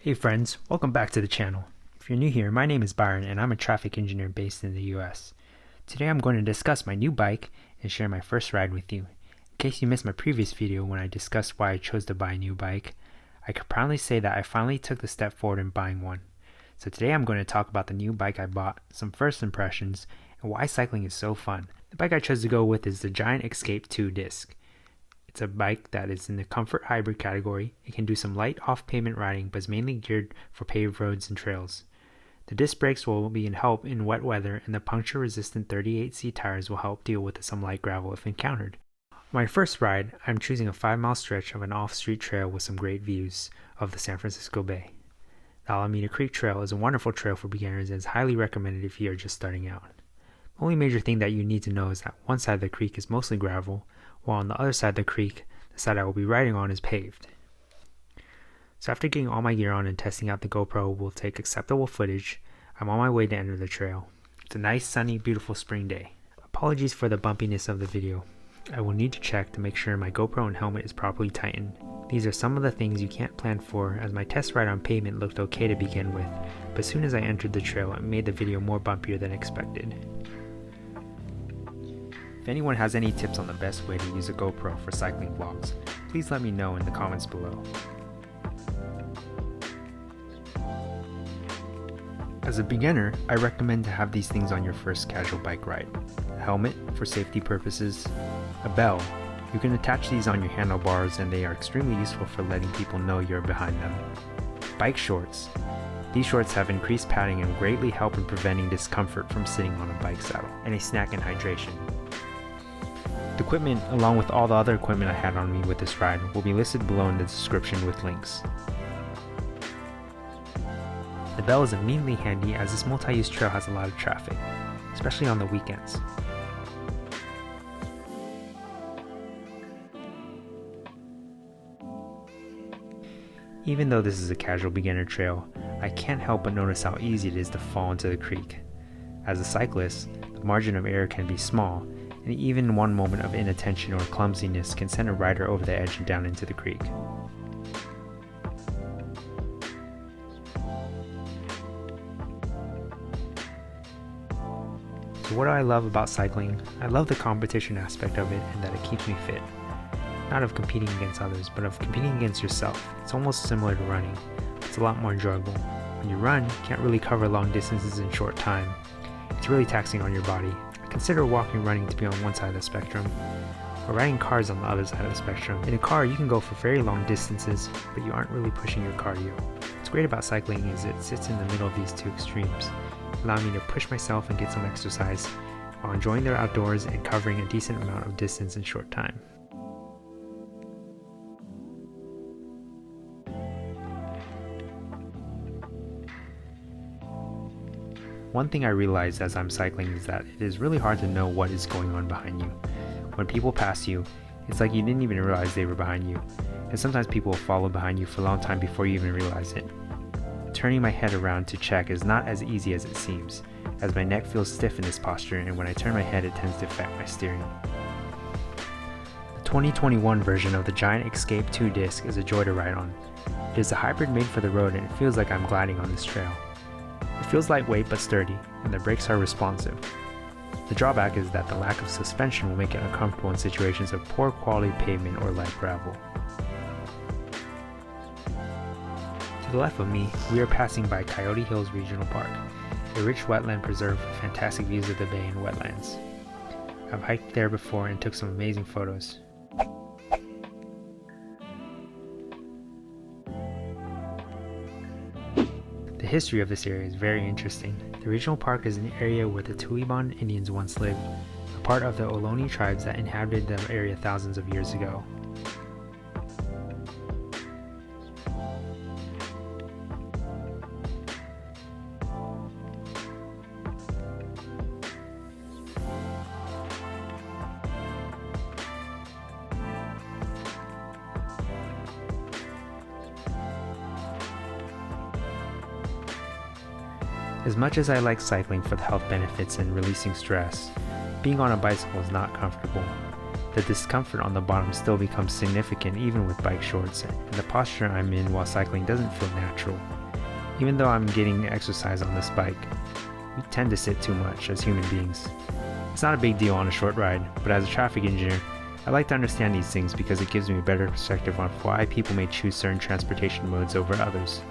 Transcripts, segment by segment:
Hey friends, welcome back to the channel. If you're new here, my name is Byron and I'm a traffic engineer based in the US. Today I'm going to discuss my new bike and share my first ride with you. In case you missed my previous video when I discussed why I chose to buy a new bike, I can proudly say that I finally took the step forward in buying one. So today I'm going to talk about the new bike I bought, some first impressions, and why cycling is so fun. The bike I chose to go with is the Giant Escape 2 disc. It's a bike that is in the comfort hybrid category. It can do some light off-pavement riding, but is mainly geared for paved roads and trails. The disc brakes will be in help in wet weather, and the puncture-resistant 38C tires will help deal with some light gravel if encountered. On my first ride, I'm choosing a 5-mile stretch of an off-street trail with some great views of the San Francisco Bay. The Alameda Creek Trail is a wonderful trail for beginners and is highly recommended if you are just starting out. The only major thing that you need to know is that one side of the creek is mostly gravel, while on the other side of the creek, the side I will be riding on is paved. So after getting all my gear on and testing out the GoPro will take acceptable footage, I'm on my way to enter the trail. It's a nice, sunny, beautiful spring day. Apologies for the bumpiness of the video. I will need to check to make sure my GoPro and helmet is properly tightened. These are some of the things you can't plan for, as my test ride on pavement looked okay to begin with, but as soon as I entered the trail it made the video more bumpier than expected. If anyone has any tips on the best way to use a GoPro for cycling vlogs, please let me know in the comments below. As a beginner, I recommend to have these things on your first casual bike ride. A helmet for safety purposes, a bell. You can attach these on your handlebars and they are extremely useful for letting people know you're behind them. Bike shorts. These shorts have increased padding and greatly help in preventing discomfort from sitting on a bike saddle, and a snack and hydration. The equipment, along with all the other equipment I had on me with this ride, will be listed below in the description with links. The bell is immediately handy as this multi-use trail has a lot of traffic, especially on the weekends. Even though this is a casual beginner trail, I can't help but notice how easy it is to fall into the creek. As a cyclist, the margin of error can be small, and even one moment of inattention or clumsiness can send a rider over the edge and down into the creek. So what do I love about cycling? I love the competition aspect of it and that it keeps me fit. Not of competing against others, but of competing against yourself. It's almost similar to running. It's a lot more enjoyable. When you run, you can't really cover long distances in short time. It's really taxing on your body. Consider walking and running to be on one side of the spectrum, or riding cars on the other side of the spectrum. In a car, you can go for very long distances, but you aren't really pushing your cardio. What's great about cycling is it sits in the middle of these two extremes, allowing me to push myself and get some exercise, while enjoying the outdoors and covering a decent amount of distance in short time. One thing I realized as I'm cycling is that it is really hard to know what is going on behind you. When people pass you, it's like you didn't even realize they were behind you, and sometimes people will follow behind you for a long time before you even realize it. Turning my head around to check is not as easy as it seems, as my neck feels stiff in this posture, and when I turn my head it tends to affect my steering. The 2021 version of the Giant Escape 2 disc is a joy to ride on. It is a hybrid made for the road and it feels like I'm gliding on this trail. It feels lightweight but sturdy, and the brakes are responsive. The drawback is that the lack of suspension will make it uncomfortable in situations of poor quality pavement or light gravel. To the left of me, we are passing by Coyote Hills Regional Park, a rich wetland preserve with fantastic views of the bay and wetlands. I've hiked there before and took some amazing photos. The history of this area is very interesting. The regional park is an area where the Tuibon Indians once lived, a part of the Ohlone tribes that inhabited the area thousands of years ago. As much as I like cycling for the health benefits and releasing stress, being on a bicycle is not comfortable. The discomfort on the bottom still becomes significant even with bike shorts, and the posture I'm in while cycling doesn't feel natural. Even though I'm getting exercise on this bike, we tend to sit too much as human beings. It's not a big deal on a short ride, but as a traffic engineer, I like to understand these things because it gives me a better perspective on why people may choose certain transportation modes over others.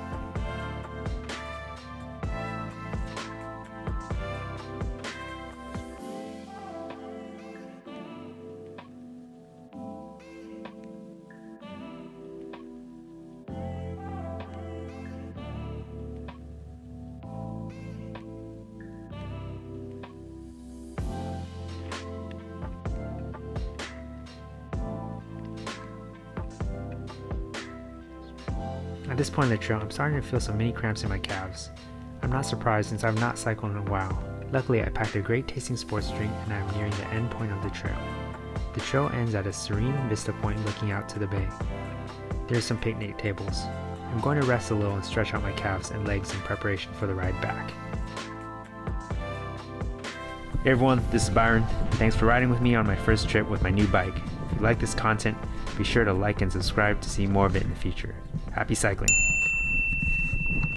At this point in the trail, I'm starting to feel some mini cramps in my calves. I'm not surprised since I've not cycled in a while. Luckily, I packed a great tasting sports drink and I'm nearing the end point of the trail. The trail ends at a serene vista point looking out to the bay. There's some picnic tables. I'm going to rest a little and stretch out my calves and legs in preparation for the ride back. Hey everyone, this is Byron. Thanks for riding with me on my first trip with my new bike. If you like this content, be sure to like and subscribe to see more of it in the future. Happy cycling!